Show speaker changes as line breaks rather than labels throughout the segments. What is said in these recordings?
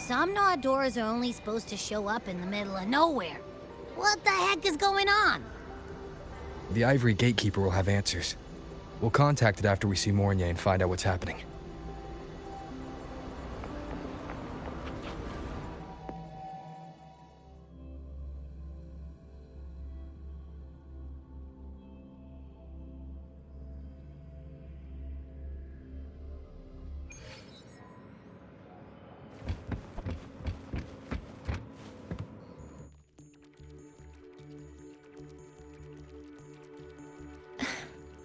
Some doors are only supposed to show up in the middle of nowhere. What the heck is going on?
The Ivory Gatekeeper will have answers. We'll contact it after we see Mornier and find out what's happening.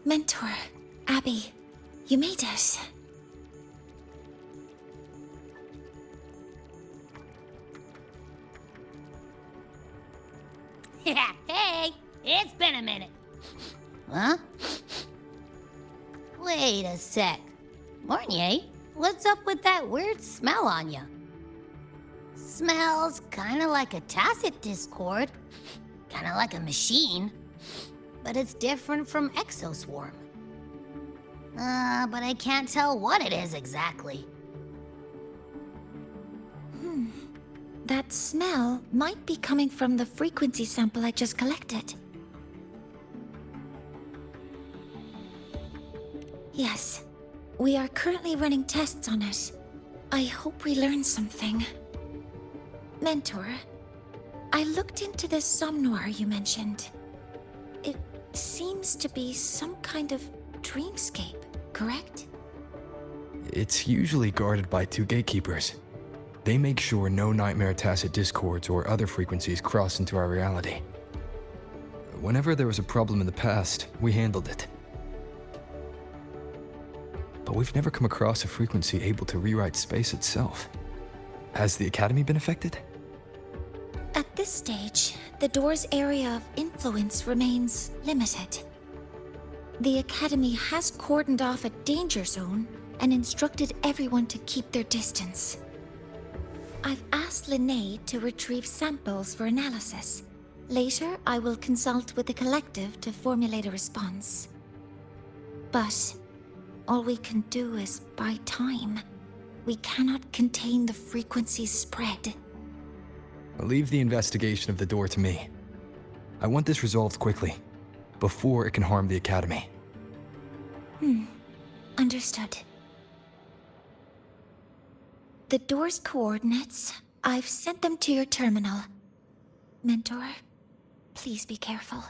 Mentor, Abby, you made it.
Yeah, hey, it's been a minute. Huh? Wait a sec. Mornier, what's up with that weird smell on you? Smells kinda like a tacit discord. Kinda like a machine. But it's different from Exoswarm. But I can't tell what it is exactly.
That smell might be coming from the frequency sample I just collected. Yes, we are currently running tests on it. I hope we learn something. Mentor, I looked into this somnoir you mentioned. It seems to be some kind of dreamscape, correct?
It's usually guarded by two gatekeepers. They make sure no nightmare tacit discords or other frequencies cross into our reality. Whenever there was a problem in the past, we handled it. But we've never come across a frequency able to rewrite space itself. Has the Academy been affected?
At this stage, the door's area of influence remains limited. The Academy has cordoned off a danger zone and instructed everyone to keep their distance. I've asked Linnae to retrieve samples for analysis. Later, I will consult with the collective to formulate a response. But all we can do is buy time. We cannot contain the frequency's spread.
Leave the investigation of the door to me. I want this resolved quickly, before it can harm the Academy.
Understood. The door's coordinates, I've sent them to your terminal. Mentor, please be careful.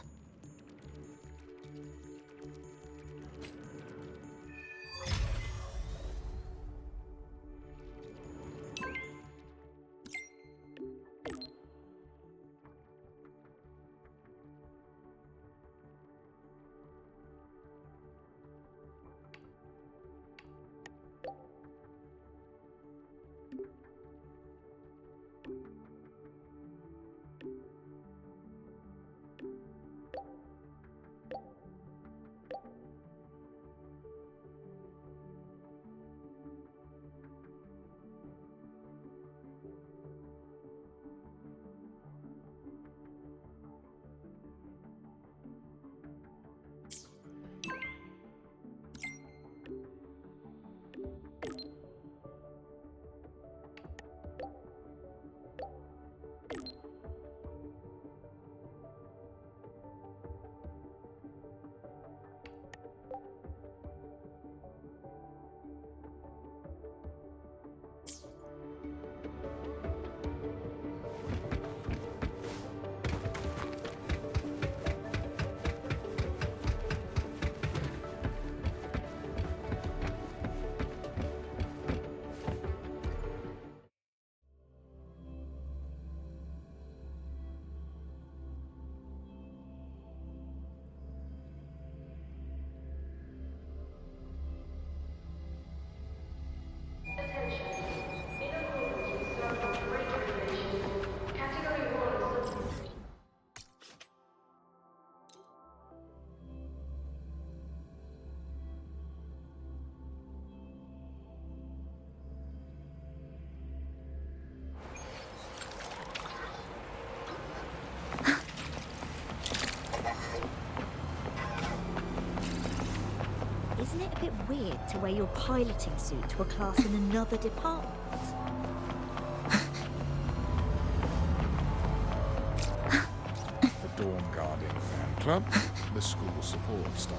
Isn't it a bit weird to wear your piloting suit to a class in another department? club, the school support staff.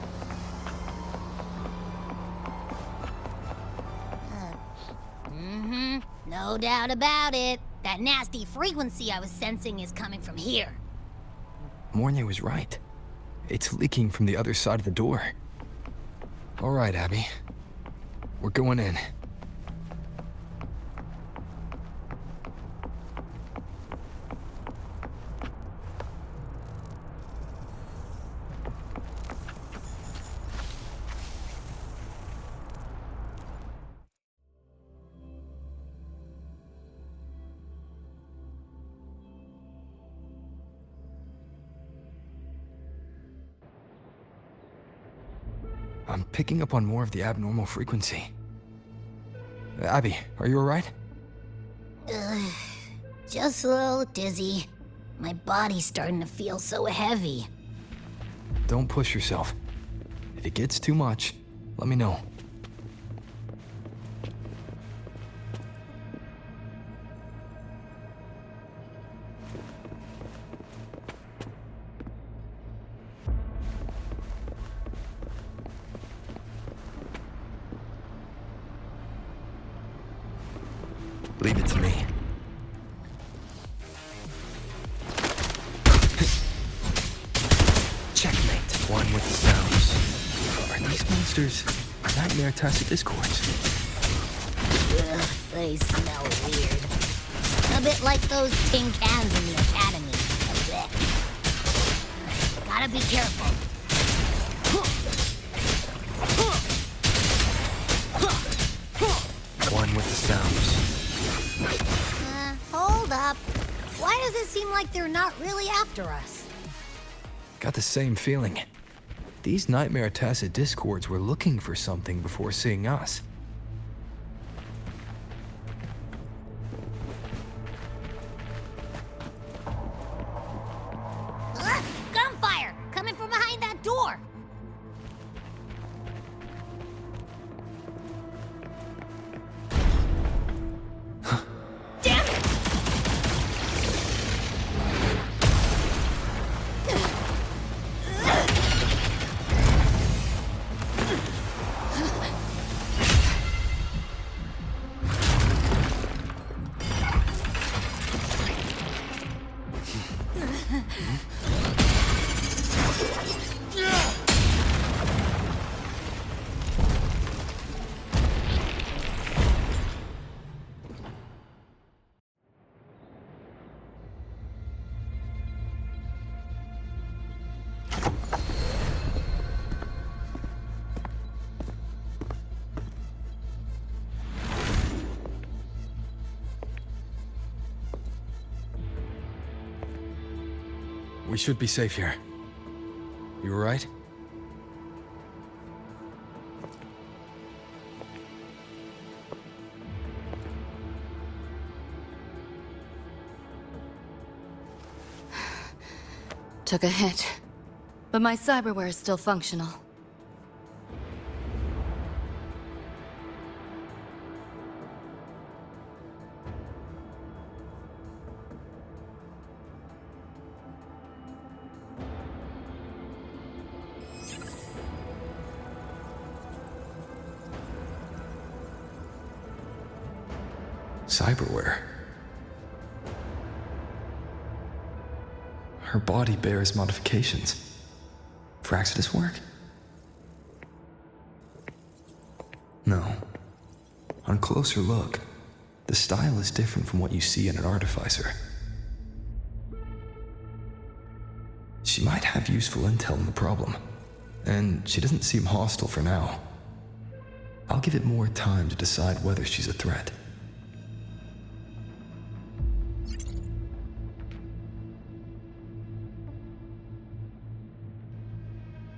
No doubt about it. That nasty frequency I was sensing is coming from here.
Mornay was right. It's leaking from the other side of the door. All right, Abby. We're going in. I'm picking up on more of the abnormal frequency. Abby, are you alright?
Just a little dizzy. My body's starting to feel so heavy.
Don't push yourself. If it gets too much, let me know. Leave it to me. Checkmate. One with the sounds. Are these monsters nightmare tacit discords?
Ugh, they smell weird. A bit like those tin cans in the academy. Blech. Gotta be careful.
One with the sounds.
Hold up. Why does it seem like they're not really after us?
Got the same feeling. These nightmare tacit discords were looking for something before seeing us.
Gunfire! Coming from behind that door! Damn it!
We should be safe here. You alright?
Took a hit, but my cyberware is still functional.
Cyberware. Her body bears modifications. For Exodus work? No. On closer look, the style is different from what you see in an artificer. She might have useful intel on the problem, and she doesn't seem hostile for now. I'll give it more time to decide whether she's a threat.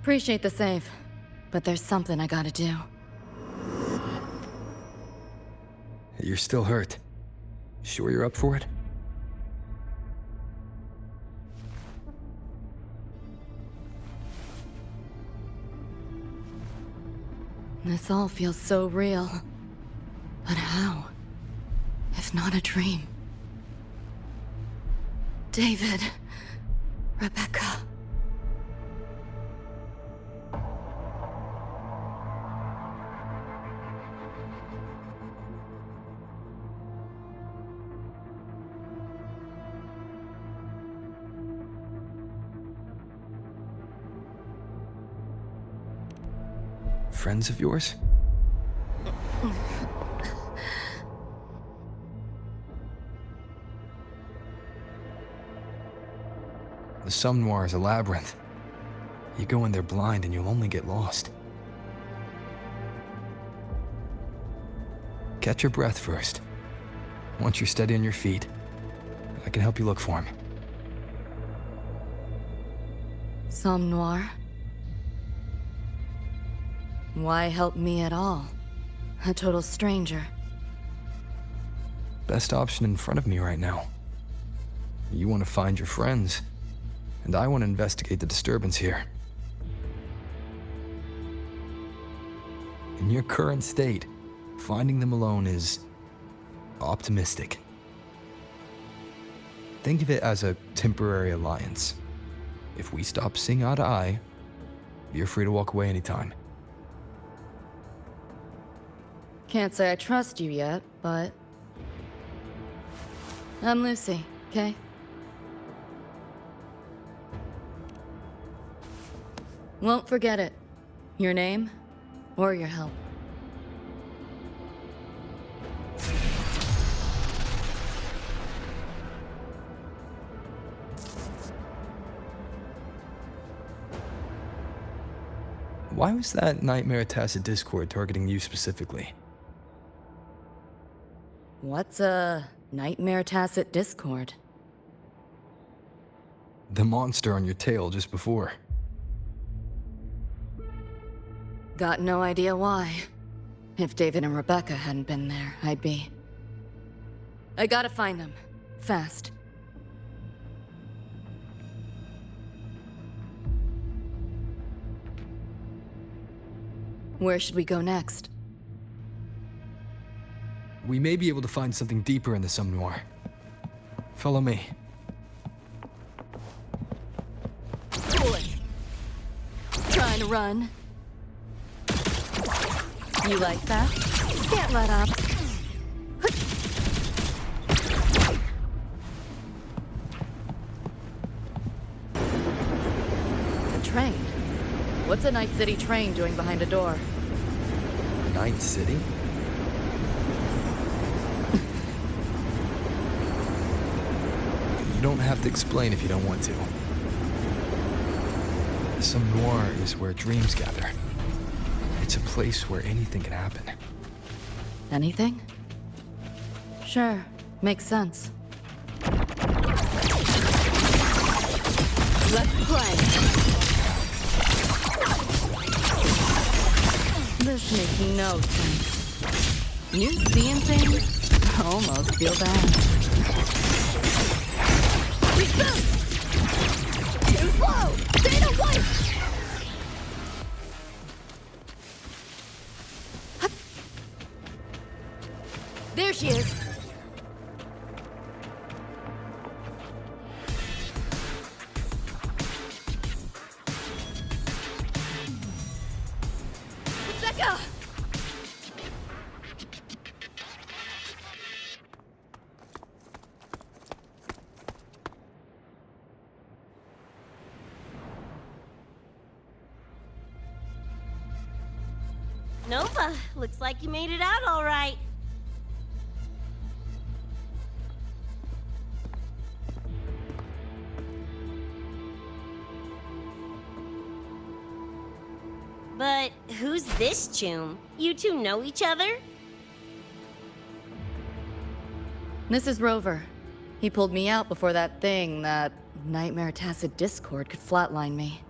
Appreciate the save, but there's something I gotta do.
You're still hurt. Sure you're up for it?
This all feels so real. But how? If not a dream? David, Rebecca.
Friends of yours? The Somme Noir is a labyrinth. You go in there blind and you'll only get lost. Catch your breath first. Once you're steady on your feet, I can help you look for him.
Somme Noir? Why help me at all? A total stranger.
Best option in front of me right now. You want to find your friends, and I want to investigate the disturbance here. In your current state, finding them alone is optimistic. Think of it as a temporary alliance. If we stop seeing eye to eye, you're free to walk away anytime.
Can't say I trust you yet, but... I'm Lucy, okay? Won't forget it. Your name, or your help.
Why was that Nightmare Tacit Discord targeting you specifically?
What's a Nightmare Tacit Discord?
The monster on your tail just before.
Got no idea why. If David and Rebecca hadn't been there, I'd be... I gotta find them. Fast. Where should we go next?
We may be able to find something deeper in the Somme Noir. Follow me.
Good. Trying to run. You like that? Can't let up. A train? What's a Night City train doing behind a door?
Night City? You don't have to explain if you don't want to. The Somme Noir is where dreams gather. It's a place where anything can happen.
Anything? Sure, makes sense. Let's play. This makes no sense. You seeing things? I almost feel bad. Reboot! Too slow! Data white! There she is. Rebecca!
Nova, looks like you made it out all right. But who's this chum? You two know each other?
This is Rover. He pulled me out before that thing, that Nightmare Tacit Discord, could flatline me.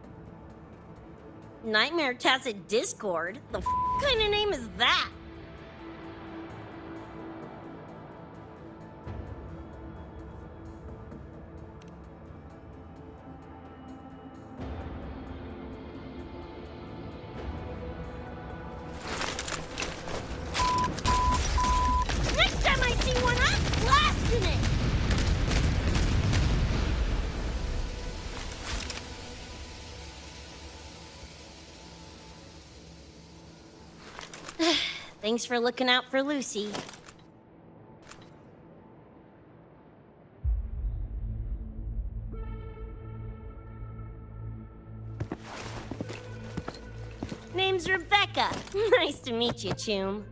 Nightmare Tacit Discord? The kind of name is that? Next time I see one, I'm blasting it! Thanks for looking out for Lucy. Name's name's Rebecca. Nice to meet you, Choom.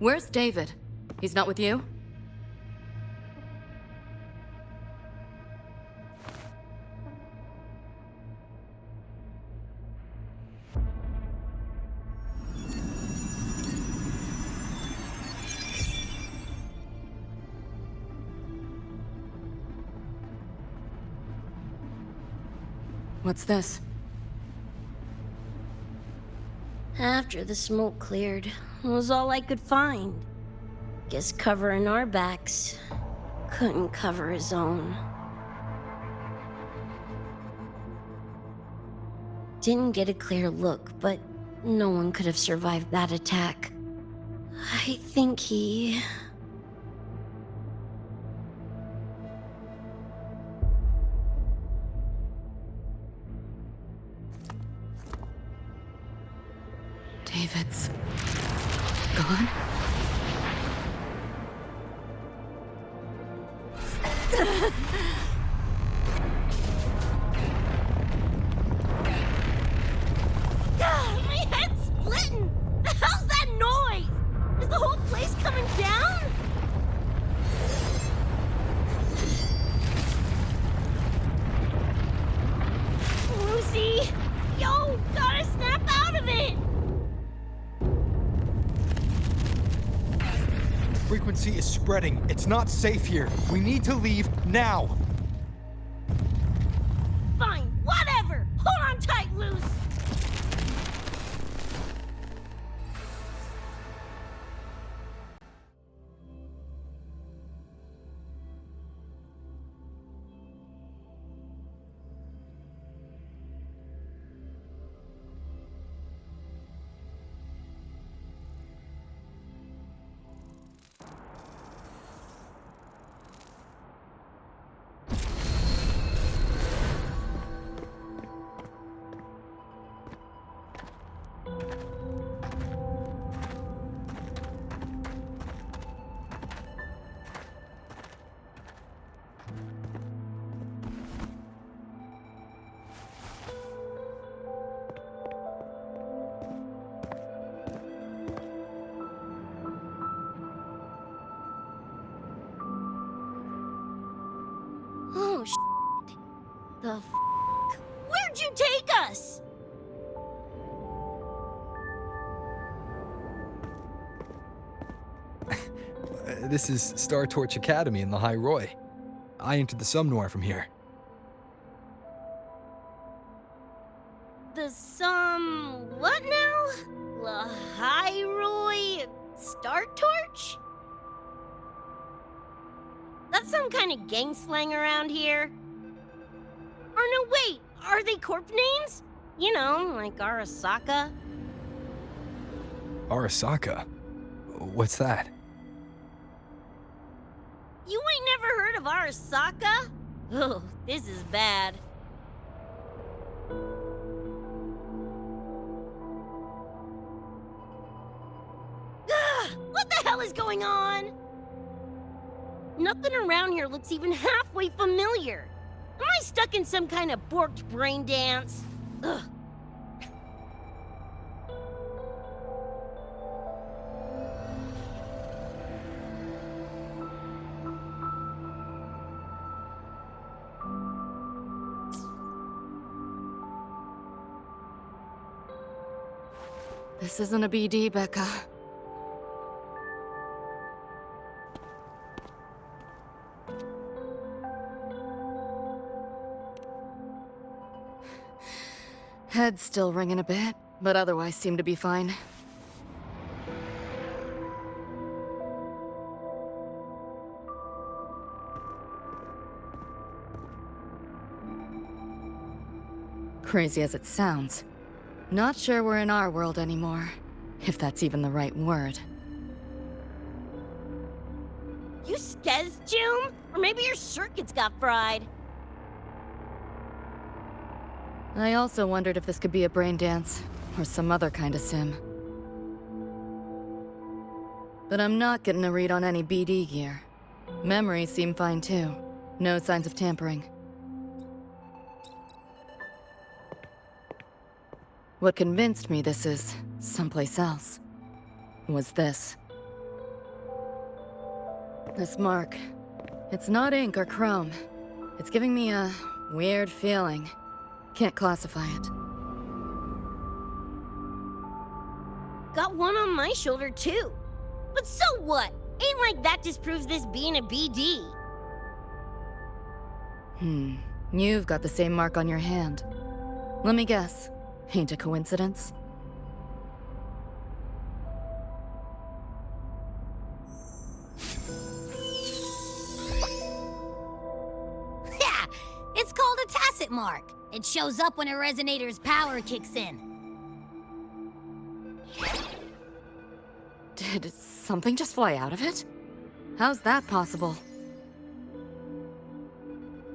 Where's David? He's not with you? What's this?
After the smoke cleared, it was all I could find. Guess covering our backs couldn't cover his own. Didn't get a clear look, but no one could have survived that attack. I think he...
David's gone?
My head's splitting! The hell's that noise? Is the whole place coming down? Lucy! Yo, gotta snap out of it!
Frequency is spreading. It's not safe here. We need to leave now.
Fine, whatever! Hold on tight, Luce! Oh, shit. The f***? Where'd you take us?
This is Star Torch Academy in Lahai-Roi. I entered the Noir from here.
The what now? Lahai-Roi Star Torch? That's some kind of gang slang around here. Or no, wait, are they corp names? You know, like Arasaka.
Arasaka? What's that?
You ain't never heard of Arasaka? Oh, this is bad. What the hell is going on? Nothing around here looks even halfway familiar. Am I stuck in some kind of borked brain dance? Ugh.
This isn't a BD, Becca. Head's still ringing a bit, but otherwise seem to be fine. Crazy as it sounds, not sure we're in our world anymore, if that's even the right word.
You skez, June? Or maybe your circuits got fried.
I also wondered if this could be a brain dance, or some other kind of sim. But I'm not getting a read on any BD gear. Memories seem fine too. No signs of tampering. What convinced me this is someplace else was this. This mark. It's not ink or chrome. It's giving me a weird feeling. Can't classify it.
Got one on my shoulder too. But so what? Ain't like that disproves this being a BD.
You've got the same mark on your hand. Let me guess. Ain't a coincidence?
Yeah, it's called a tacit mark. It shows up when a resonator's power kicks in.
Did something just fly out of it? How's that possible?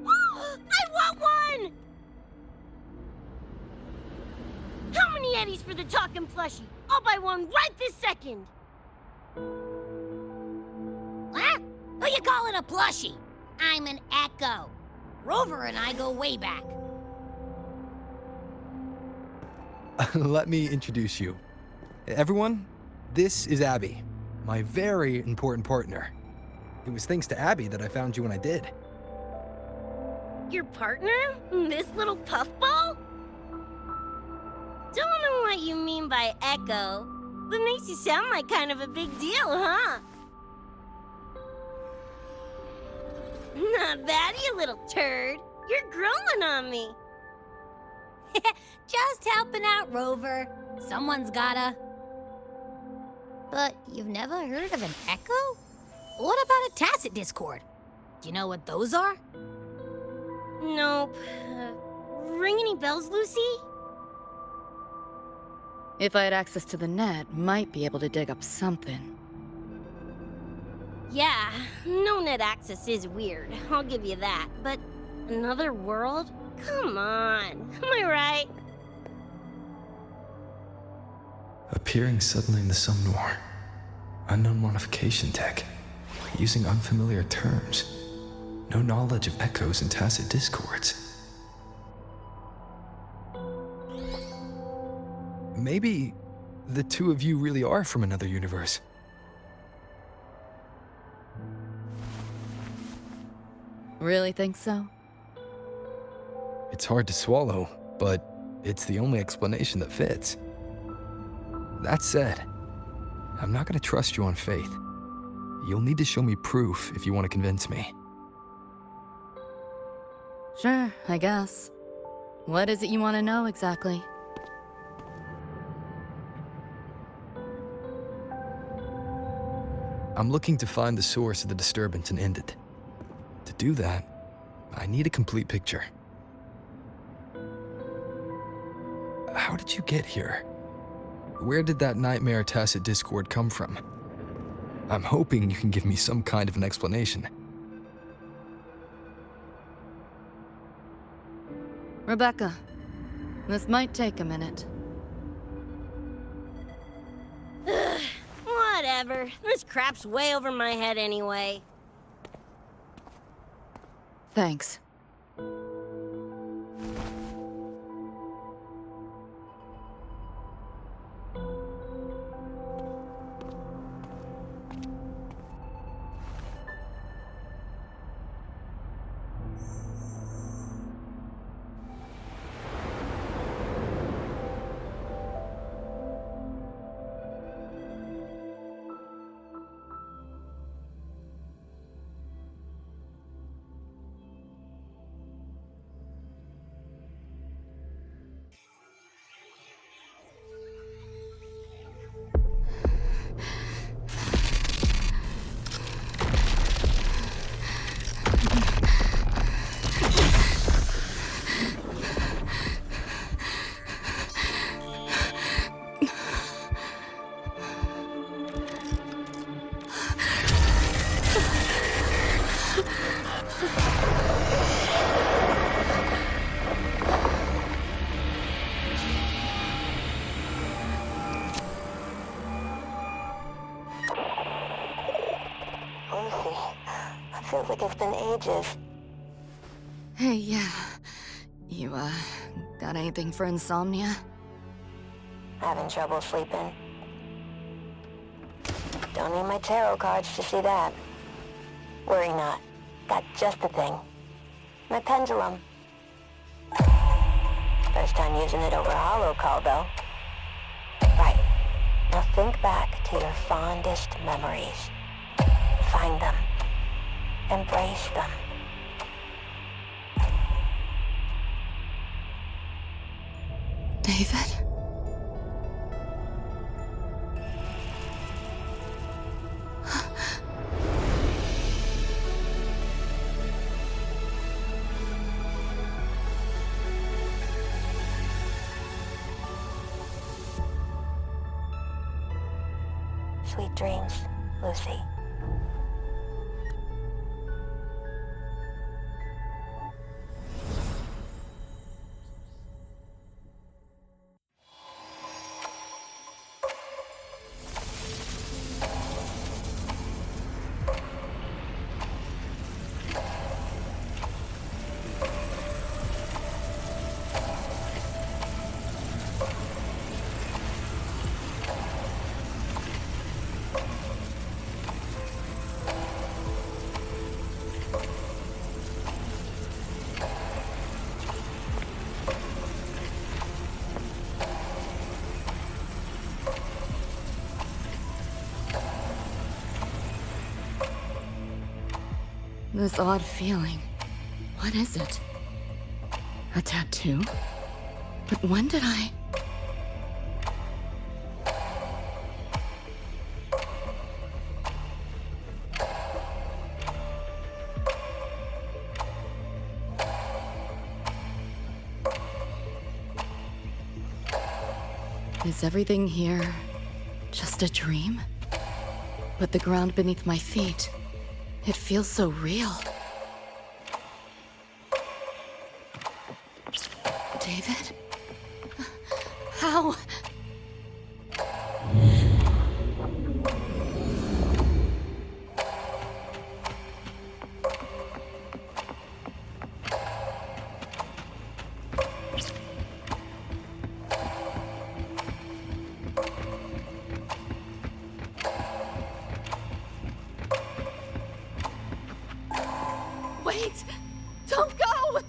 I want one! How many eddies for the talking plushie? I'll buy one right this second!
Huh? Who you calling a plushie? I'm an Echo. Rover and I go way back.
Let me introduce you. Everyone, this is Abby, my very important partner. It was thanks to Abby that I found you when I did.
Your partner? This little puffball? Don't know what you mean by Echo. That makes you sound like kind of a big deal, huh? Not bad, you little turd. You're growing on me.
Just helping out, Rover. Someone's gotta. But you've never heard of an Echo? What about a tacit discord? Do you know what those are?
Nope. Ring any bells, Lucy?
If I had access to the net, might be able to dig up something.
Yeah, no net access is weird. I'll give you that. But another world? Come on. Am I right?
Appearing suddenly in the Somnor. Unknown modification tech. Using unfamiliar terms. No knowledge of echoes and tacit discords. Maybe the two of you really are from another universe.
Really think so?
It's hard to swallow, but it's the only explanation that fits. That said, I'm not going to trust you on faith. You'll need to show me proof if you want to convince me.
Sure, I guess. What is it you want to know exactly?
I'm looking to find the source of the disturbance and end it. To do that, I need a complete picture. How did you get here? Where did that nightmare tacit discord come from? I'm hoping you can give me some kind of an explanation.
Rebecca, this might take a minute.
Whatever. This crap's way over my head anyway.
Thanks.
Feels like it's been ages.
Hey, yeah. You, got anything for insomnia?
Having trouble sleeping? Don't need my tarot cards to see that. Worry not. Got just the thing. My pendulum. First time using it over hollow call, though. Right. Now think back to your fondest memories. Find them. Embrace them.
David?
Sweet dreams, Lucy.
This odd feeling. What is it? A tattoo? But when did I... Is everything here just a dream? But the ground beneath my feet, it feels so real. David? How? Wait! Don't go!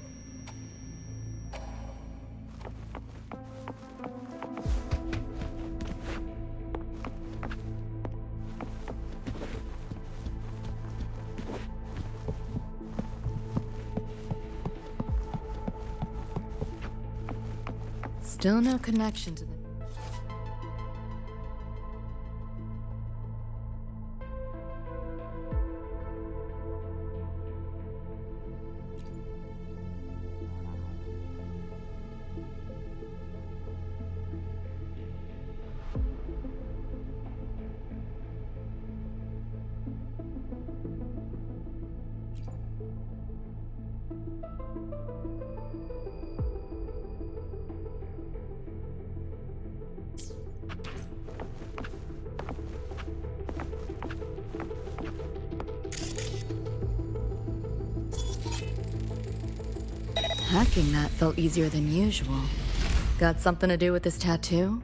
Still no connection to the... Hacking that felt easier than usual. Got something to do with this tattoo?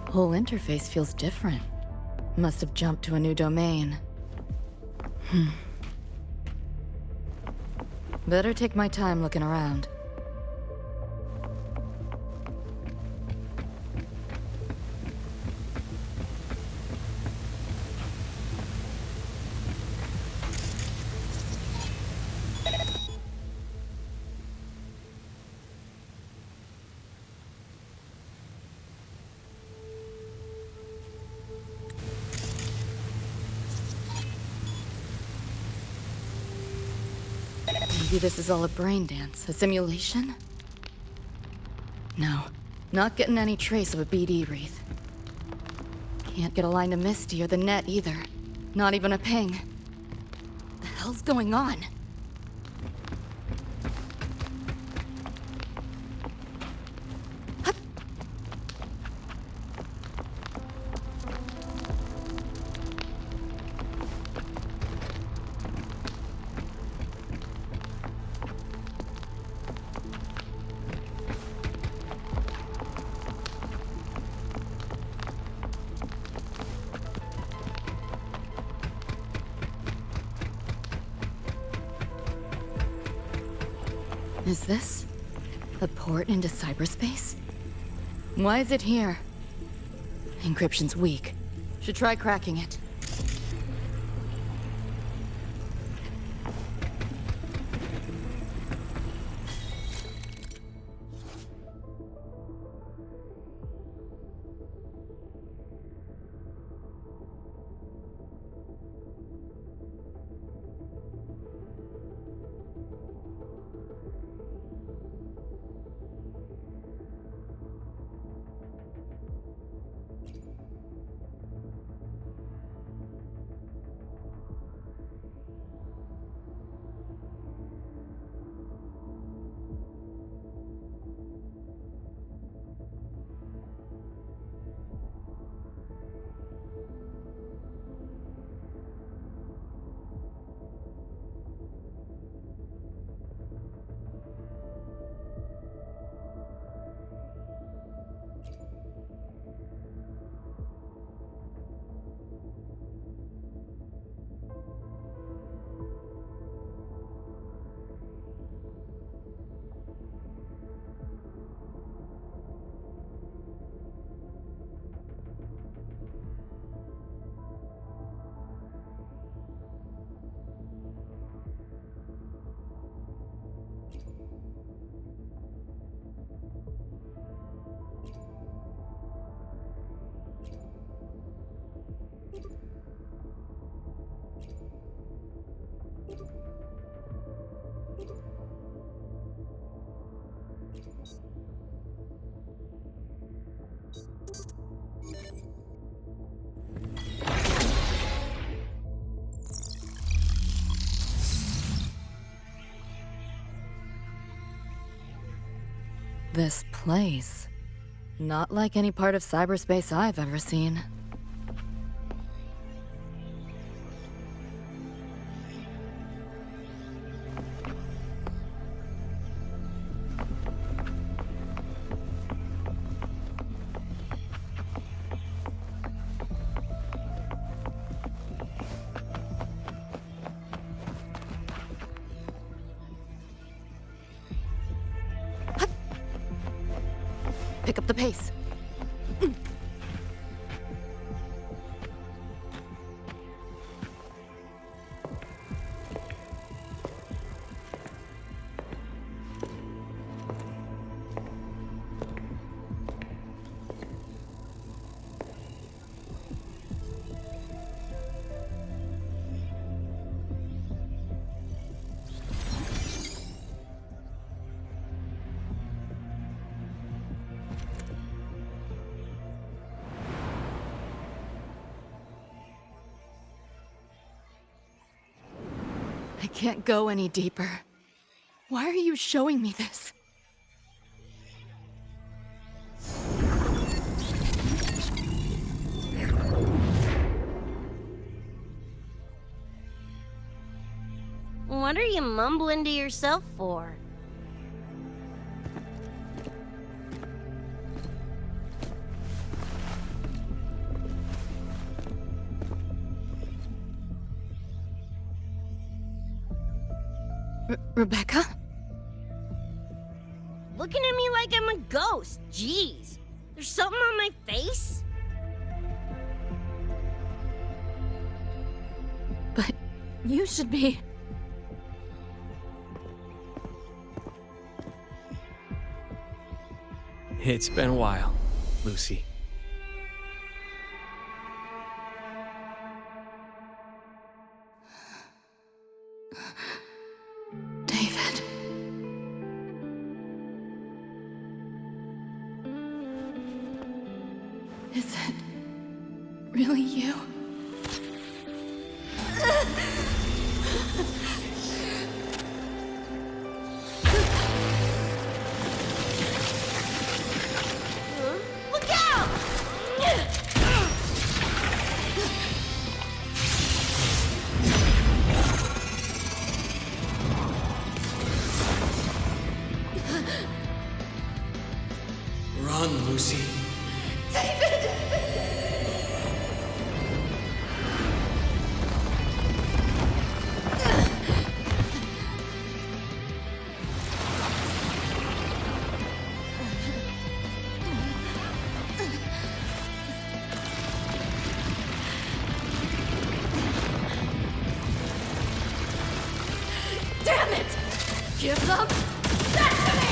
Whole interface feels different. Must have jumped to a new domain. Better take my time looking around. Maybe this is all a brain dance, a simulation? No, not getting any trace of a BD wreath. Can't get a line to Misty or the net either. Not even a ping. The hell's going on? Is this a port into cyberspace? Why is it here? Encryption's weak. Should try cracking it. This place. Not like any part of cyberspace I've ever seen. Pick up the pace. I can't go any deeper. Why are you showing me this?
What are you mumbling to yourself for?
Rebecca?
Looking at me like I'm a ghost. Jeez. There's something on my face?
But you should be...
It's been a while, Lucy.
David. really you?
Look out!
Run, Lucy.
Damn it! Give them that to me!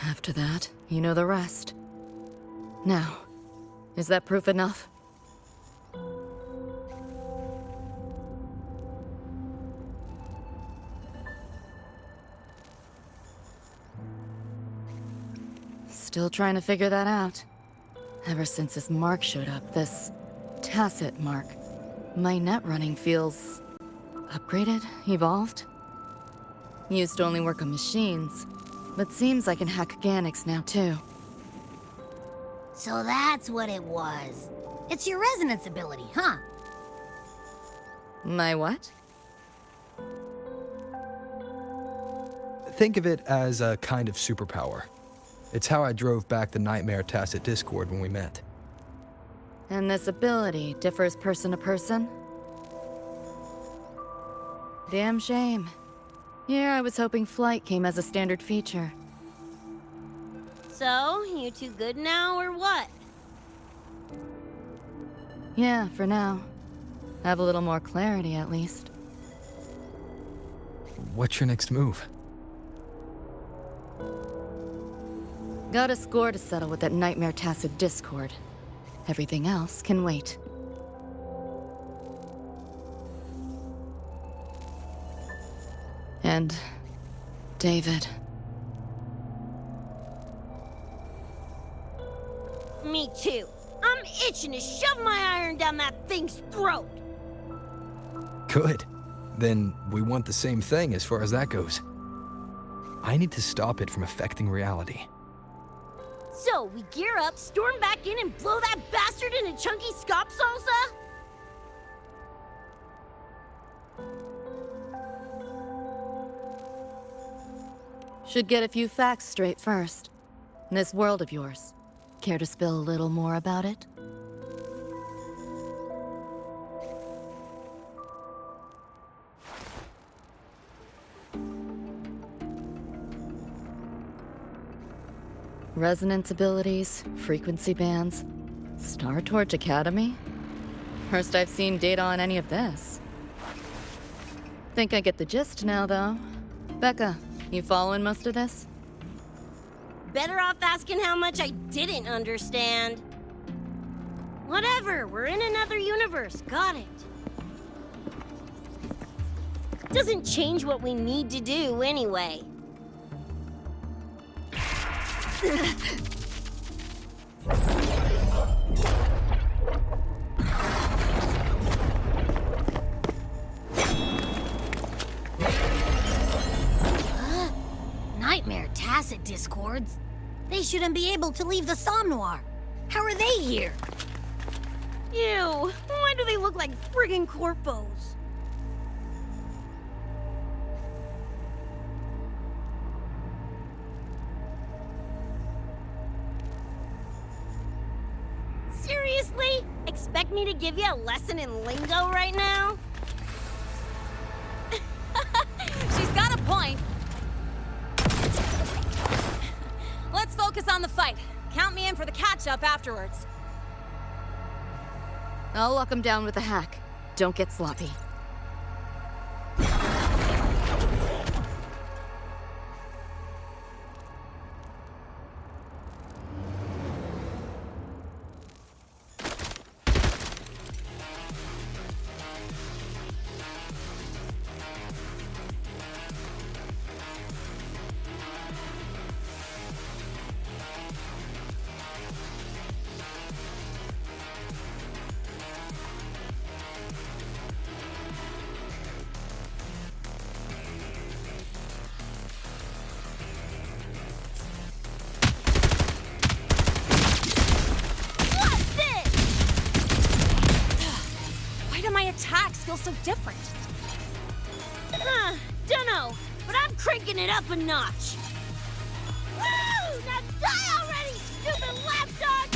After that, you know the rest. Now, is that proof enough? Still trying to figure that out. Ever since this mark showed up, this tacit mark, my net running feels upgraded, evolved. Used to only work on machines, but seems I can hack organics now too.
So that's what it was. It's your resonance ability, huh?
My what?
Think of it as a kind of superpower. It's how I drove back the Nightmare Tacit Discord when we met.
And this ability differs person to person? Damn shame. Here I was hoping flight came as a standard feature.
So, you two good now, or what?
Yeah, for now. Have a little more clarity, at least.
What's your next move?
Got a score to settle with that Nightmare Tacit Discord. Everything else can wait. And David.
Me too. I'm itching to shove my iron down that thing's throat.
Good. Then we want the same thing as far as that goes. I need to stop it from affecting reality.
So, we gear up, storm back in, and blow that bastard in a chunky scop salsa?
Should get a few facts straight first. This world of yours. Care to spill a little more about it? Resonance abilities, frequency bands, Star Torch Academy? First I've seen data on any of this. Think I get the gist now, though. Becca, you following most of this?
Better off asking how much I didn't understand. Whatever, we're in another universe, got it. Doesn't change what we need to do anyway.
Nightmare Tacit Discords? They shouldn't be able to leave the Somnoir. How are they here?
Ew, why do they look like friggin' corpos? Seriously? Expect me to give you a lesson in lingo right now?
She's got a point. Let's focus on the fight. Count me in for the catch-up afterwards.
I'll lock him down with a hack. Don't get sloppy.
feels so different.
Dunno, but I'm cranking it up a notch. Woo! Now die already, stupid lapdog!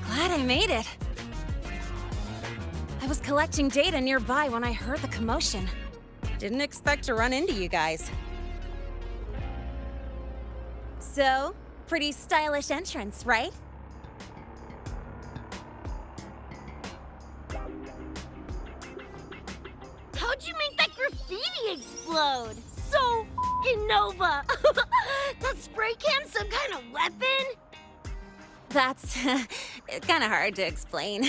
Glad I made it. I was collecting data nearby when I heard the commotion. Didn't expect to run into you guys. So, pretty stylish entrance, right?
How'd you make that graffiti explode? So f***ing Nova! That spray can some kind of weapon?
That's kind of hard to explain.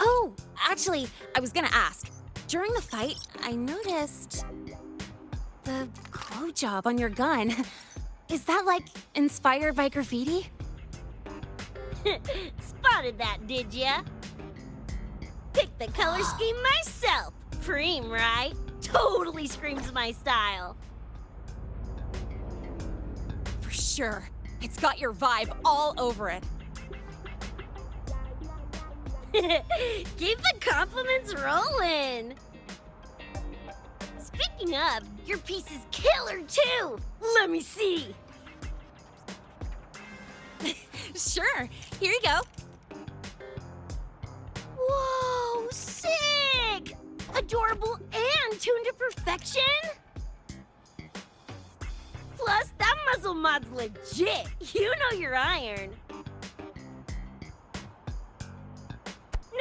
Oh, actually, I was gonna ask. During the fight, I noticed the glow job on your gun. Is that, like, inspired by graffiti?
Spotted that, did ya? Picked the color scheme myself. Preem, right? Totally screams my style.
For sure. It's got your vibe all over it.
Keep the compliments rolling. Speaking of, your piece is killer too. Let me see.
Sure. Here you go.
Whoa, sick! Adorable and tuned to perfection? Plus, that muzzle mod's legit. You know your iron.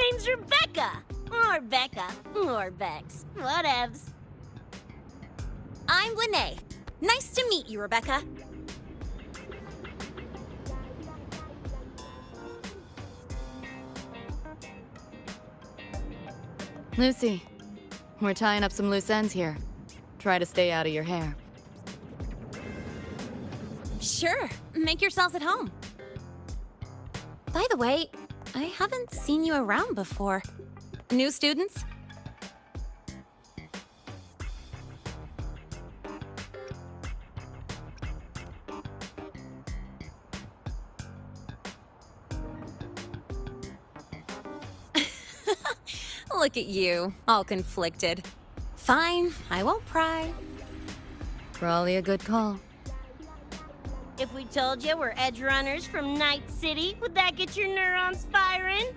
Name's Rebecca. Or Becca. Or Bex. Whatevs.
I'm Lene. Nice to meet you, Rebecca.
Lucy, we're tying up some loose ends here. Try to stay out of your hair.
Sure. Make yourselves at home. By the way, I haven't seen you around before. New students? Look at you, all conflicted. Fine, I won't pry.
Probably a good call.
If we told you we're Edgerunners from Night City, would that get your neurons firing?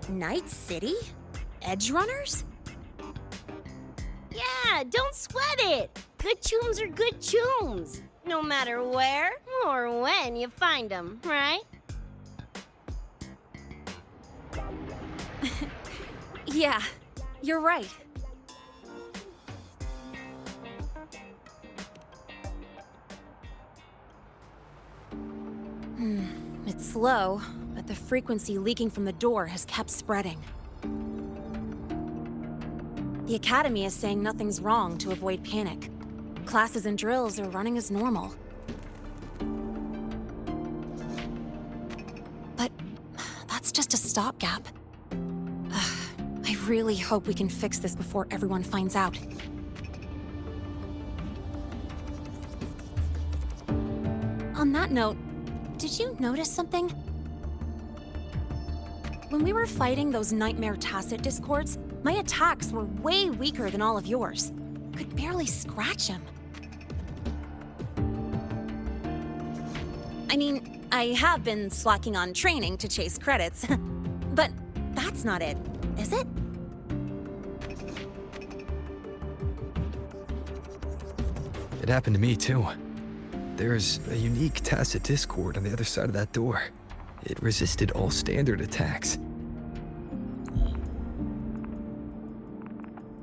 Night City? Edgerunners?
Yeah, don't sweat it. Good tunes are good tunes. No matter where or when you find them, right?
Yeah, you're right. It's slow, but the frequency leaking from the door has kept spreading. The Academy is saying nothing's wrong to avoid panic. Classes and drills are running as normal. But that's just a stopgap. I really hope we can fix this before everyone finds out. On that note, did you notice something? When we were fighting those nightmare tacit discords, my attacks were way weaker than all of yours. Could barely scratch him. I mean, I have been slacking on training to chase credits, but that's not it, is it?
It happened to me, too. There's a unique tacit discord on the other side of that door. It resisted all standard attacks.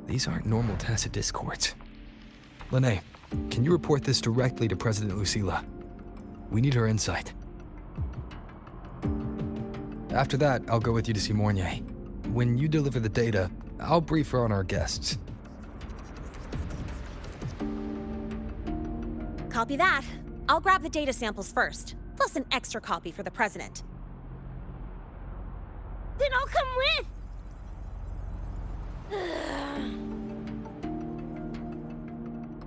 These aren't normal tacit discords. Lene, can you report this directly to President Lucilla? We need her insight. After that, I'll go with you to see Mornier. When you deliver the data, I'll brief her on our guests.
Copy that. I'll grab the data samples first, plus an extra copy for the president.
Then I'll come with!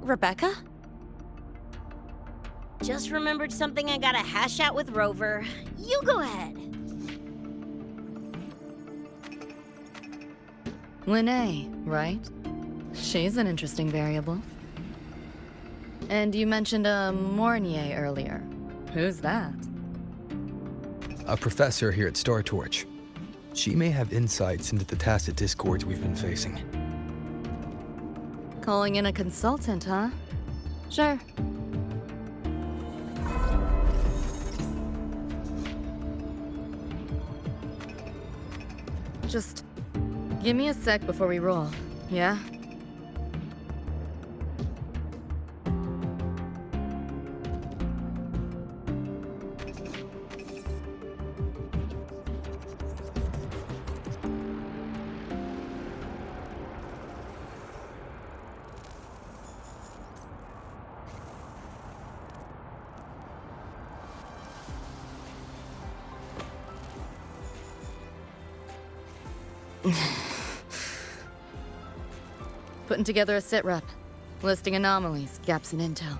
Rebecca?
Just remembered something I gotta hash out with Rover. You go ahead.
Lene, right? She's an interesting variable. And you mentioned a Mornier earlier. Who's that?
A professor here at Star Torch. She may have insights into the tacit discords we've been facing.
Calling in a consultant, huh? Sure. Just give me a sec before we roll, yeah? Putting together a sit rep, listing anomalies, gaps in intel.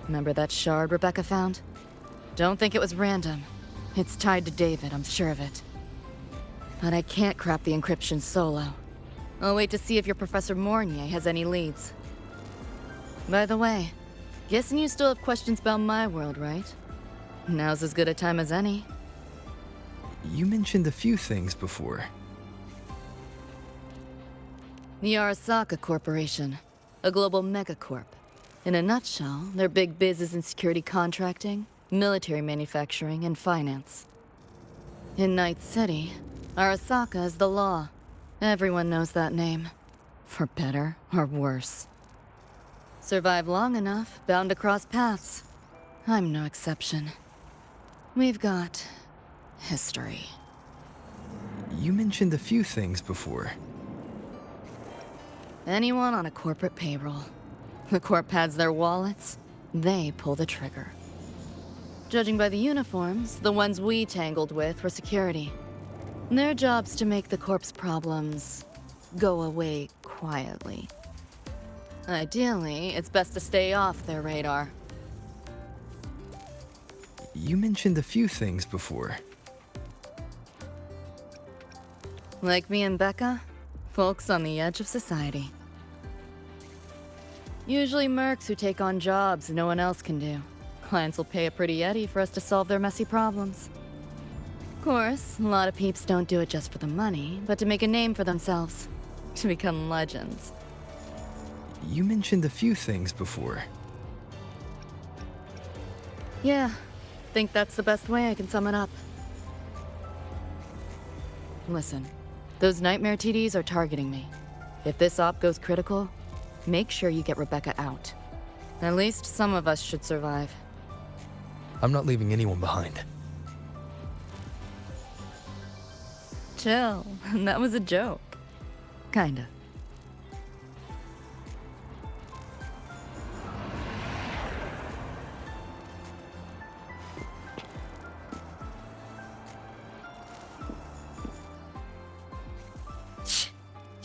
Remember that shard Rebecca found? Don't think it was random. It's tied to David, I'm sure of it. But I can't crack the encryption solo. I'll wait to see if your Professor Mornier has any leads. By the way, guessing you still have questions about my world, right? Now's as good a time as any.
You mentioned a few things before.
The Arasaka Corporation, a global megacorp. In a nutshell, their big biz is in security contracting, military manufacturing, and finance. In Night City, Arasaka is the law. Everyone knows that name. For better or worse. Survive long enough, bound to cross paths. I'm no exception. We've got history.
You mentioned a few things before.
Anyone on a corporate payroll. The corp pads their wallets, they pull the trigger. Judging by the uniforms, the ones we tangled with were security. Their job's to make the corp's problems go away quietly. Ideally, it's best to stay off their radar.
You mentioned a few things before.
Like me and Becca, folks on the edge of society. Usually mercs who take on jobs no one else can do. Clients will pay a pretty eddy for us to solve their messy problems. Of course, a lot of peeps don't do it just for the money, but to make a name for themselves. To become legends.
You mentioned a few things before.
Yeah, think that's the best way I can sum it up. Listen, those nightmare TDs are targeting me. If this op goes critical, make sure you get Rebecca out. At least some of us should survive.
I'm not leaving anyone behind.
Chill, that was a joke. Kinda.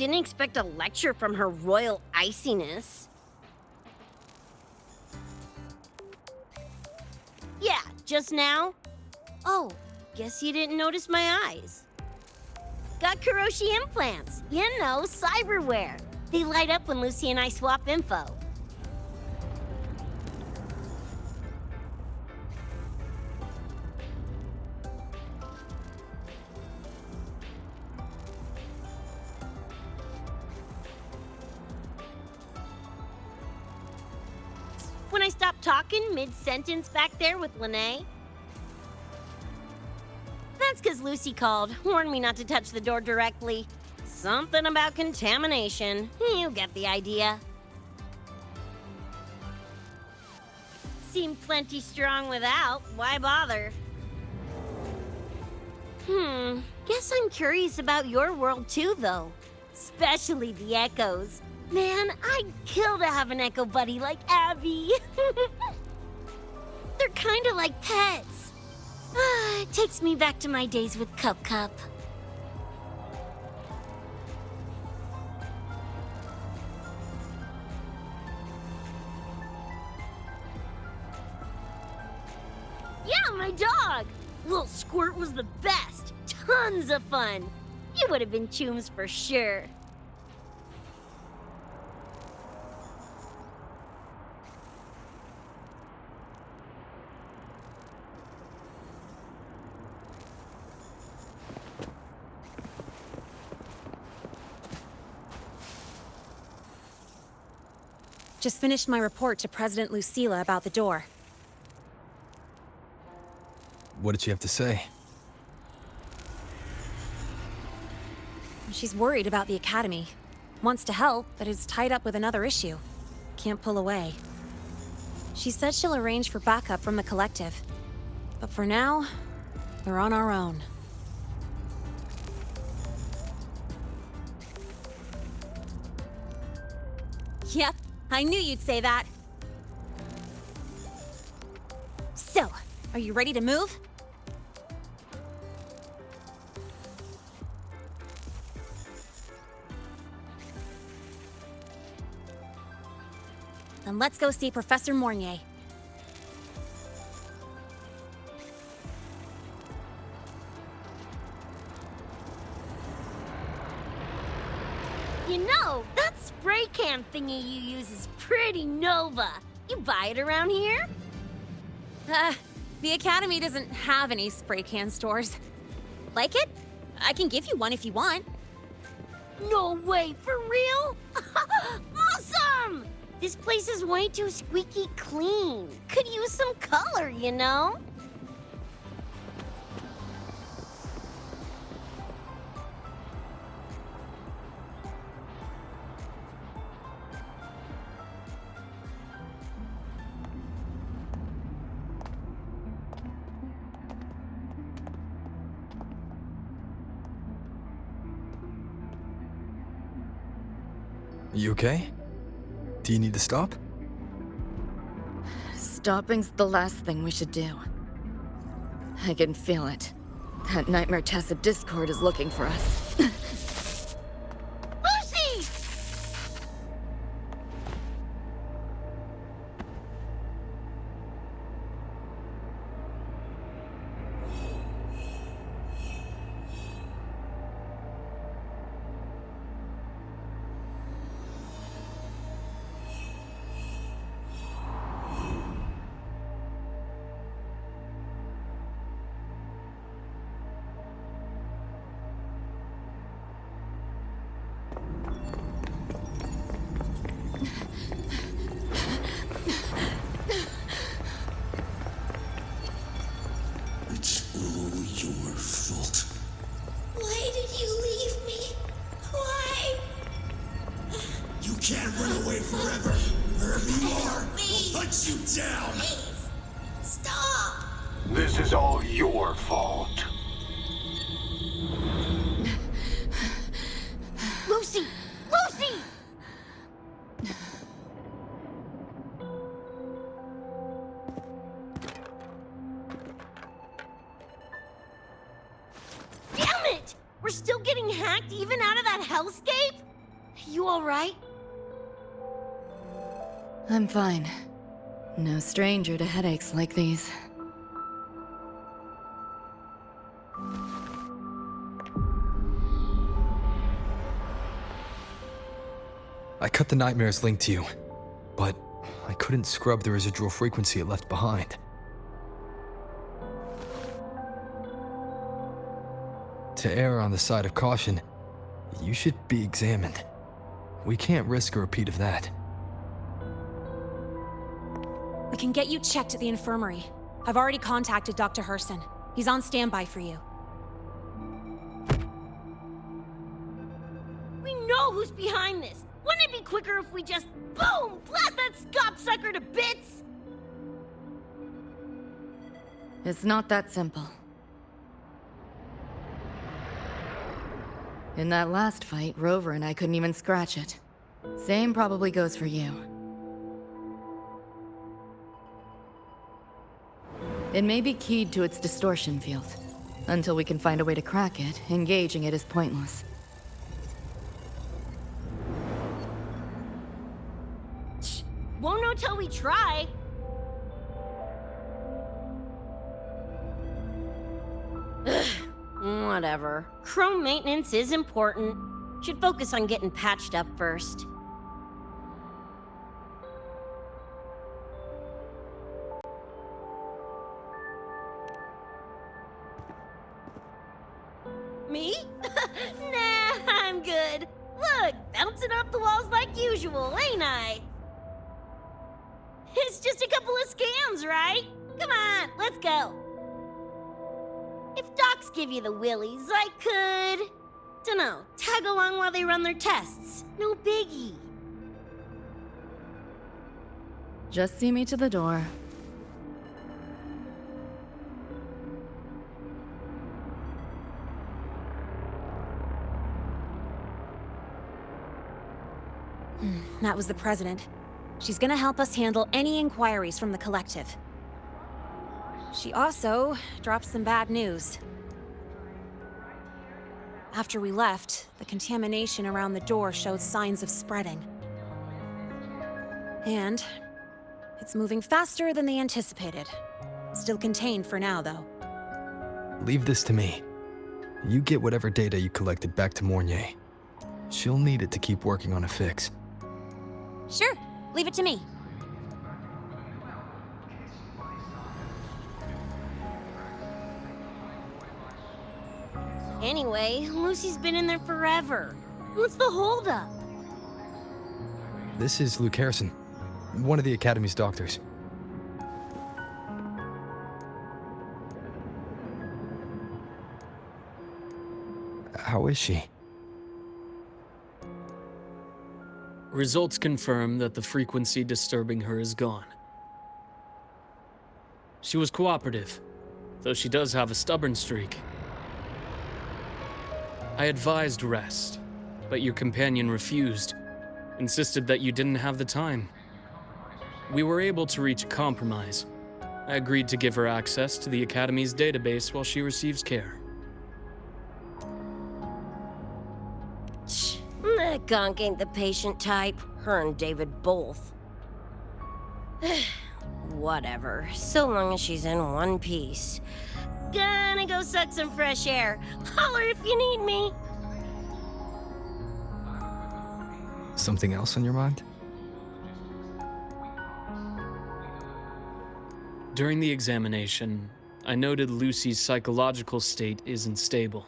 Didn't expect a lecture from her royal iciness. Yeah, just now? Oh, guess you didn't notice my eyes. Got Kuroshi implants. You know, cyberware. They light up when Lucy and I swap info. When I stopped talking mid-sentence back there with Lene? That's because Lucy called, warned me not to touch the door directly. Something about contamination. You get the idea. Seemed plenty strong without. Why bother? Guess I'm curious about your world too, though. Especially the echoes. Man, I'd kill to have an echo buddy like Abby. They're kinda like pets. It takes me back to my days with Cup Cup. Yeah, my dog! Little Squirt was the best. Tons of fun. You would have been chooms for sure.
Just finished my report to President Lucilla about the door.
What did she have to say?
She's worried about the Academy. Wants to help, but is tied up with another issue. Can't pull away. She said she'll arrange for backup from the collective. But for now, we're on our own. Yep, I knew you'd say that. So, are you ready to move? Then let's go see Professor Mornier.
You know, that spray can thingy you use is pretty Nova. You buy it around here?
The Academy doesn't have any spray can stores. Like it? I can give you one if you want.
No way, for real? Awesome! This place is way too squeaky clean. Could use some color, you know?
You okay? Do you need to stop?
Stopping's the last thing we should do. I can feel it. That Nightmare Tacit Discord is looking for us.
Lucy!
It's all your fault.
Why did you leave me? Why?
You can't run away forever. Wherever you are, we'll hunt you down.
Please, stop!
This is all your fault.
Lucy! Lucy! Damn it! We're still getting hacked even out of that hellscape? You alright?
I'm fine. No stranger to headaches like these.
I cut the nightmare's link to you, but I couldn't scrub the residual frequency it left behind. To err on the side of caution, you should be examined. We can't risk a repeat of that.
We can get you checked at the infirmary. I've already contacted Dr. Herson. He's on standby for you.
We know who's behind this. Wouldn't it be quicker if we just, boom, blast that scop-sucker to bits?
It's not that simple. In that last fight, Rover and I couldn't even scratch it. Same probably goes for you. It may be keyed to its distortion field. Until we can find a way to crack it, engaging it is pointless.
Won't know till we try. Whatever. Chrome maintenance is important. Should focus on getting patched up first. Me? Nah, I'm good. Look, bouncing off the walls like usual, ain't I? It's just a couple of scams, right? Come on, let's go. If docs give you the willies, I could... dunno, tag along while they run their tests. No biggie.
Just see me to the door.
That was the president. She's gonna help us handle any inquiries from the collective. She also dropped some bad news. After we left, the contamination around the door showed signs of spreading. And it's moving faster than they anticipated. Still contained for now, though.
Leave this to me. You get whatever data you collected back to Mornier. She'll need it to keep working on a fix.
Sure, leave it to me.
Anyway, Lucy's been in there forever. What's the holdup?
This is Luke Harrison, one of the Academy's doctors. How is she?
Results confirm that the frequency disturbing her is gone. She was cooperative, though she does have a stubborn streak. I advised rest, but your companion refused, insisted that you didn't have the time. We were able to reach a compromise. I agreed to give her access to the Academy's database while she receives care.
That gonk ain't the patient type. Her and David both. Whatever, so long as she's in one piece. Gonna go suck some fresh air. Holler if you need me.
Something else on your mind?
During the examination, I noted Lucy's psychological state isn't stable.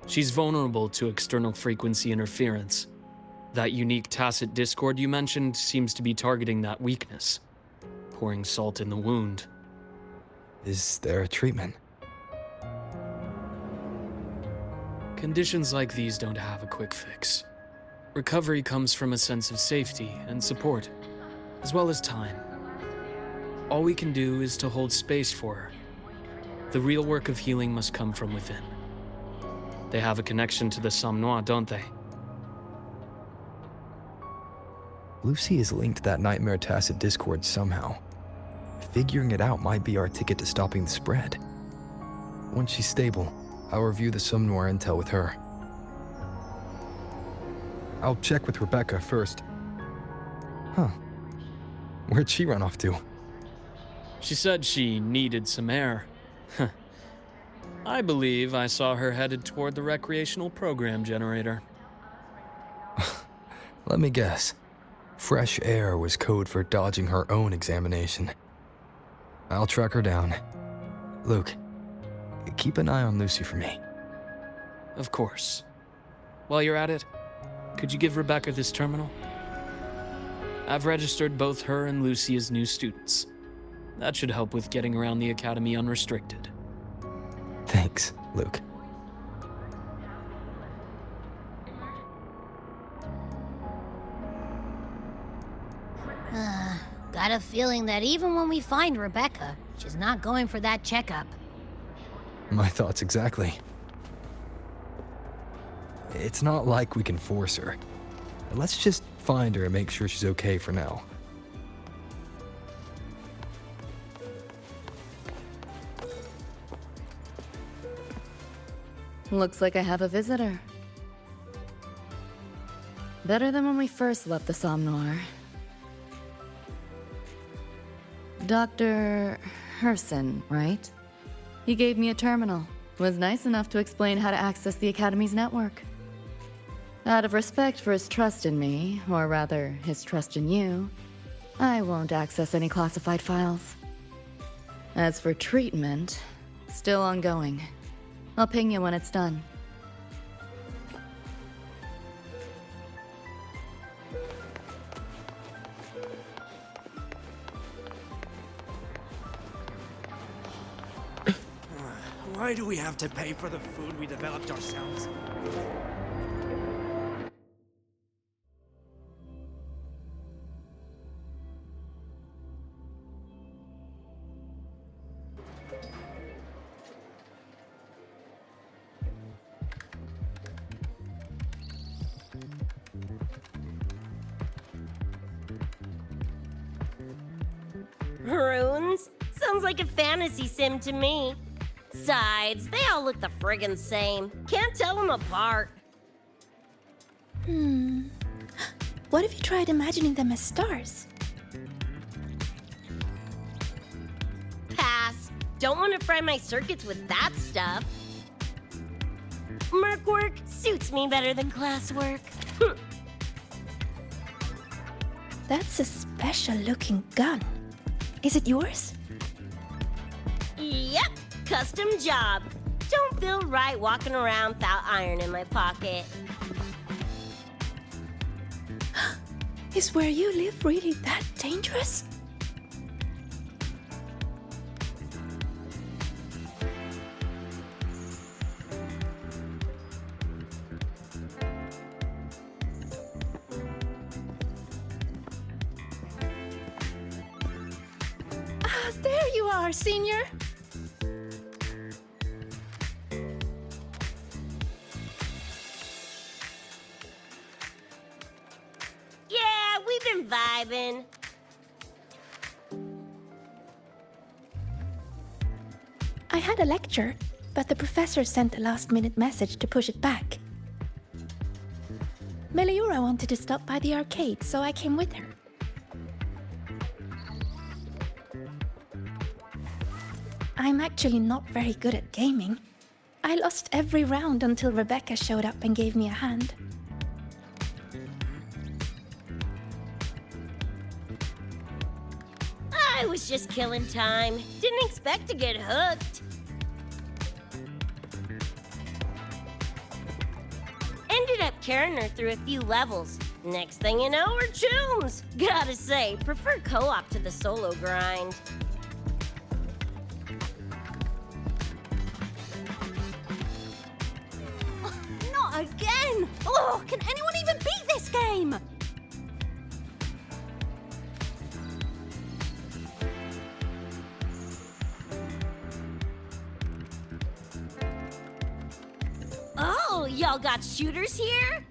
She's vulnerable to external frequency interference. That unique tacit discord you mentioned seems to be targeting that weakness, pouring salt in the wound.
Is there a treatment?
Conditions like these don't have a quick fix. Recovery comes from a sense of safety and support, as well as time. All we can do is to hold space for her. The real work of healing must come from within. They have a connection to the Somme Noire, don't they?
Lucy is linked to that nightmare tacit discord somehow. Figuring it out might be our ticket to stopping the spread. Once she's stable, I'll review the Somme Noire intel with her. I'll check with Rebecca first. Huh. Where'd she run off to?
She said she needed some air. I believe I saw her headed toward the recreational program generator.
Let me guess. Fresh air was code for dodging her own examination. I'll track her down. Luke, keep an eye on Lucy for me.
Of course. While you're at it, could you give Rebecca this terminal? I've registered both her and Lucy as new students. That should help with getting around the academy unrestricted.
Thanks, Luke.
Got a feeling that even when we find Rebecca, she's not going for that checkup.
My thoughts exactly. It's not like we can force her. Let's just find her and make sure she's okay for now.
Looks like I have a visitor. Better than when we first left the Somnoir. Dr. Herson, right? He gave me a terminal. Was nice enough to explain how to access the Academy's network. Out of respect for his trust in me, or rather, his trust in you, I won't access any classified files. As for treatment, still ongoing. I'll ping you when it's done.
Why do we have to pay for the food we developed ourselves?
Runes? Sounds like a fantasy sim to me. Besides, they all look the friggin' same. Can't tell them apart.
What if you tried imagining them as stars?
Pass. Don't want to fry my circuits with that stuff. Merc work suits me better than classwork.
That's a special looking gun. Is it yours?
Yep, custom job. Don't feel right walking around without iron in my pocket.
Is where you live really that dangerous? There you are, Senior.
Yeah, we've been vibing.
I had a lecture, but the professor sent a last-minute message to push it back. Meliora wanted to stop by the arcade, so I came with her. I'm actually not very good at gaming. I lost every round until Rebecca showed up and gave me a hand.
I was just killing time. Didn't expect to get hooked. Ended up carrying her through a few levels. Next thing you know, we're chooms. Gotta say, prefer co-op to the solo grind.
Not again! Oh, can anyone even beat this game?
Oh, y'all got shooters here?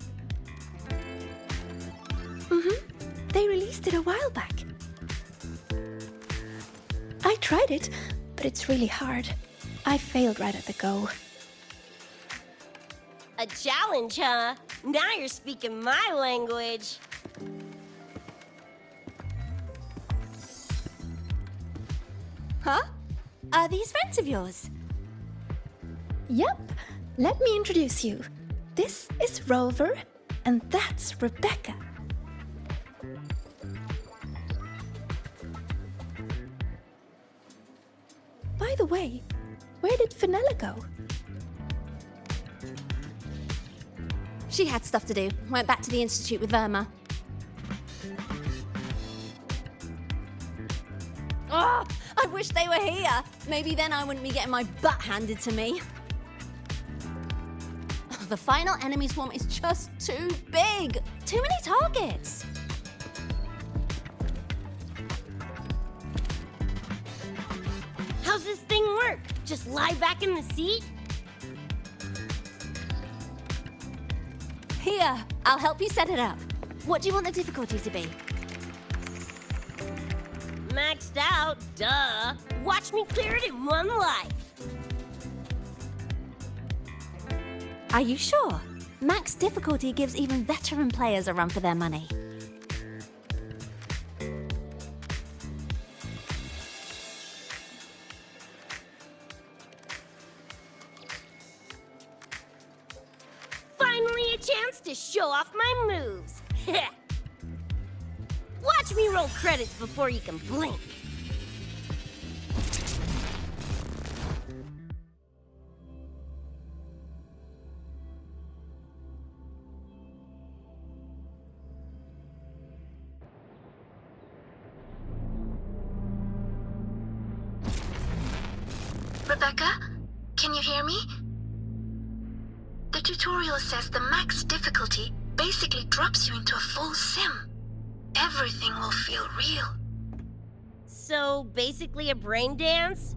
They released it a while back. I tried it, but it's really hard. I failed right at the go.
A challenge, huh? Now you're speaking my language.
Huh? Are these friends of yours?
Yep. Let me introduce you. This is Rover, and that's Rebecca. By the way, where did Fenella go?
She had stuff to do. Went back to the Institute with Verma. Oh, I wish they were here. Maybe then I wouldn't be getting my butt handed to me. The final enemy swarm is just too big. Too many targets.
How's this thing work? Just lie back in the seat?
Here, I'll help you set it up. What do you want the difficulty to be?
Maxed out, duh. Watch me clear it in one life.
Are you sure? Max difficulty gives even veteran players a run for their money.
Finally a chance to show off my moves. Watch me roll credits before you can blink.
Rebecca, can you hear me? The tutorial says the max difficulty basically drops you into a full sim. Everything will feel real.
So, basically a brain dance?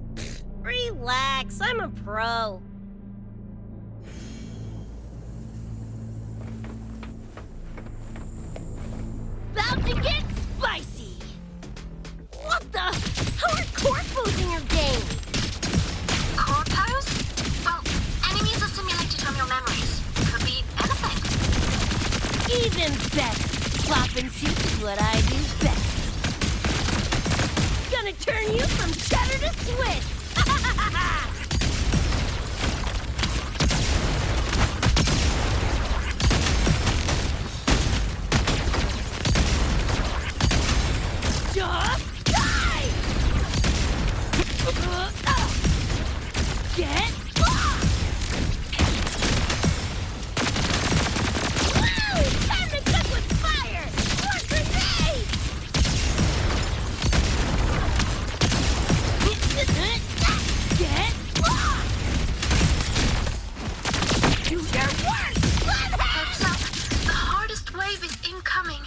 Relax, I'm a pro. About to get spicy! What the? How are core pose in your game?
Core pose? Well, enemies are simulated from your memories. Could be anything.
Even better. Flopping suits is what I do best. Gonna turn you from cheddar to Swiss. Just die! Get lost! Woo! Time to cook with fire! More grenades! Get lost! Do your work!
Heads up, the hardest wave is incoming.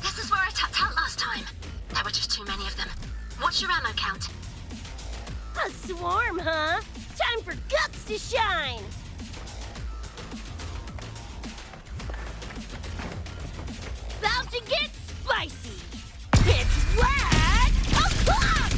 This is where I tapped out last time. There were just too many of them. What's your ammo count?
A swarm, huh? Time for guts to shine! About to get spicy! It's red o'clock!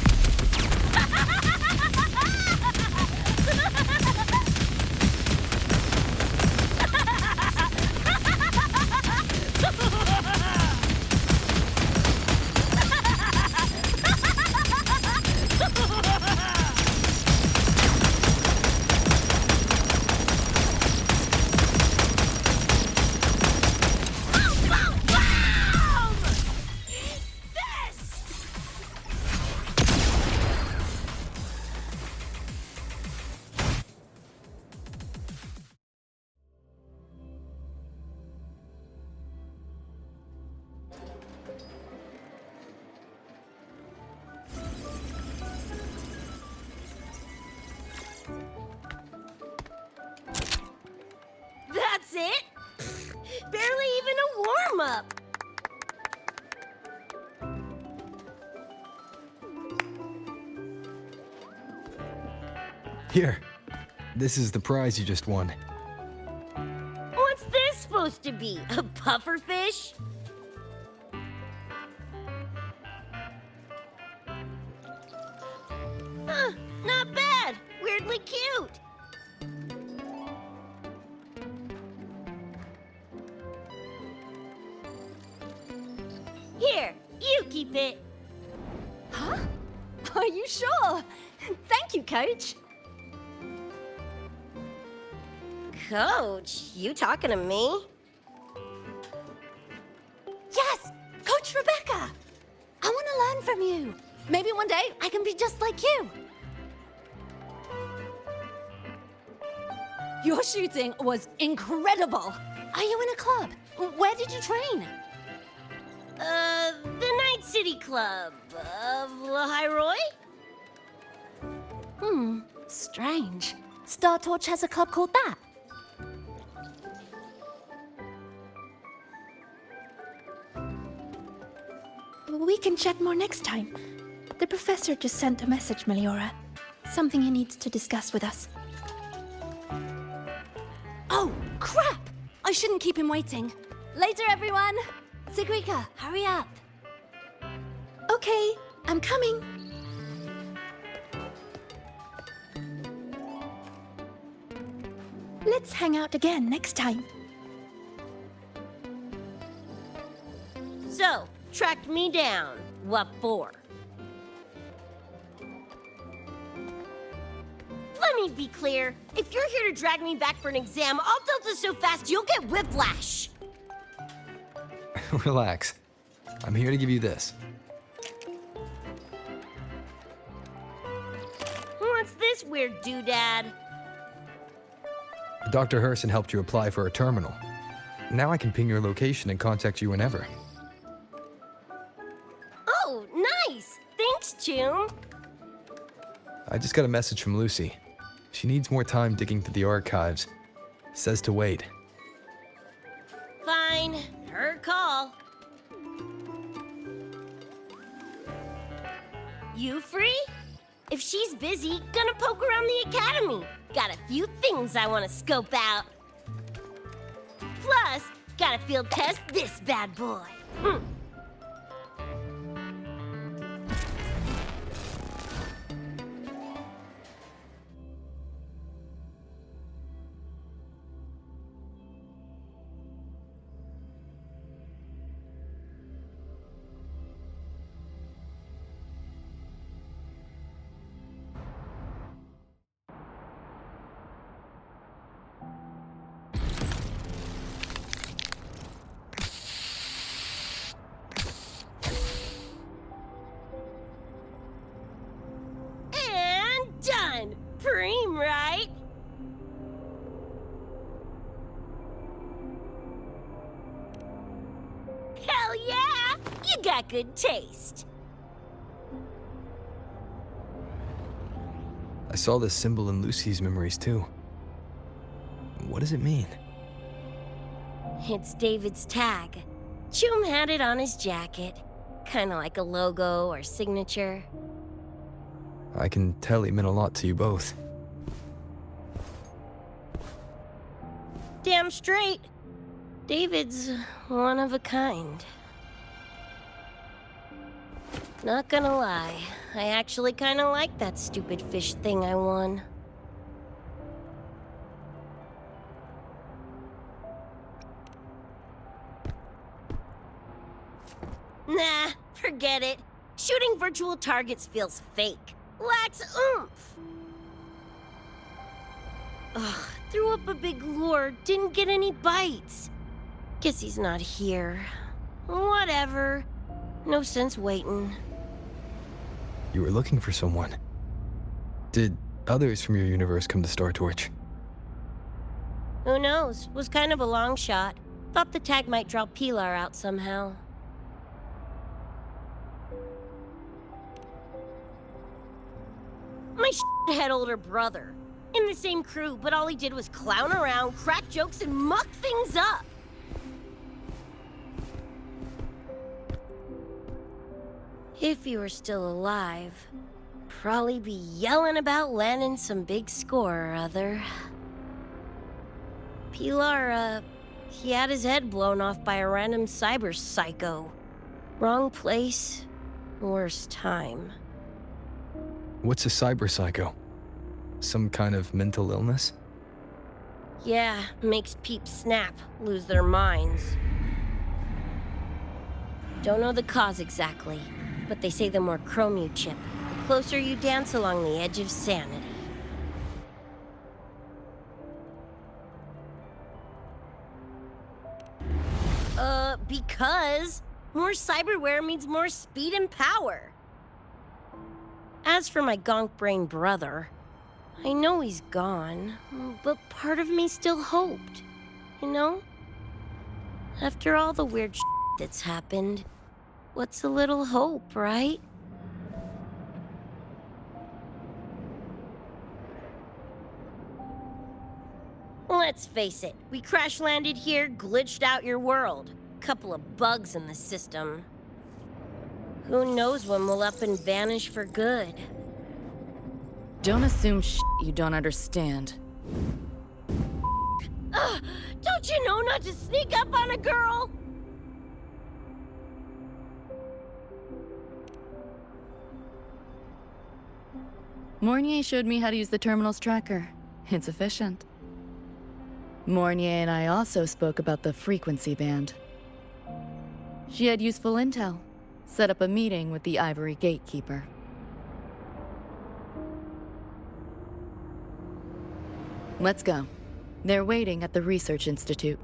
That's it? Barely even a warm-up.
Here. This is the prize you just won.
What's this supposed to be? A pufferfish? Huh, not bad. Weirdly cute. Here, you keep it.
Huh? Are you sure? Thank you, Coach.
Coach, you talking to me?
Yes, Coach Rebecca. I want to learn from you. Maybe one day I can be just like you. Your shooting was incredible. Are you in a club? Where did you train?
The Night City Club of Lahai-Roi?
Strange. Star Torch has a club called that.
We can chat more next time. The professor just sent a message, Meliora. Something he needs to discuss with us.
Oh, crap! I shouldn't keep him waiting. Later, everyone! Sigrika, hurry up.
Okay, I'm coming. Let's hang out again next time.
So, tracked me down. What for? Let me be clear. If you're here to drag me back for an exam, I'll delta so fast you'll get whiplash.
Relax. I'm here to give you this.
What's this weird doodad?
Dr. Herson helped you apply for a terminal. Now I can ping your location and contact you whenever.
Oh, nice! Thanks, Chum.
I just got a message from Lucy. She needs more time digging through the archives. Says to wait.
Fine. Her call. You free? If she's busy, gonna poke around the academy. Got a few things I want to scope out. Plus, gotta field test this bad boy. Preem, right? Hell yeah! You got good taste.
I saw this symbol in Lucy's memories too. What does it mean?
It's David's tag. Chum had it on his jacket. Kinda like a logo or signature.
I can tell he meant a lot to you both.
Damn straight. David's one of a kind. Not gonna lie, I actually kinda like that stupid fish thing I won. Nah, forget it. Shooting virtual targets feels fake. Lacks oomph. Ugh, threw up a big lure, didn't get any bites. Guess he's not here. Whatever. No sense waiting.
You were looking for someone. Did others from your universe come to Star Torch?
Who knows? Was kind of a long shot. Thought the tag might draw Pilar out somehow. My shithead older brother. In the same crew, but all he did was clown around, crack jokes, and muck things up. If he were still alive, probably be yelling about landing some big score or other. Pilar, he had his head blown off by a random cyber psycho. Wrong place, worst time.
What's a cyber psycho? Some kind of mental illness?
Yeah, makes peeps snap, lose their minds. Don't know the cause exactly, but they say the more chrome you chip, the closer you dance along the edge of sanity. Because more cyberware means more speed and power. As for my gonk-brain brother, I know he's gone, but part of me still hoped, you know? After all the weird shit that's happened, what's a little hope, right? Let's face it, we crash-landed here, glitched out your world. Couple of bugs in the system. Who knows when we'll up and vanish for good?
Don't assume you don't understand.
Don't you know not to sneak up on a girl?
Mornier showed me how to use the terminal's tracker. It's efficient. Mornier and I also spoke about the frequency band. She had useful intel. Set up a meeting with the Ivory Gatekeeper. Let's go. They're waiting at the Research Institute.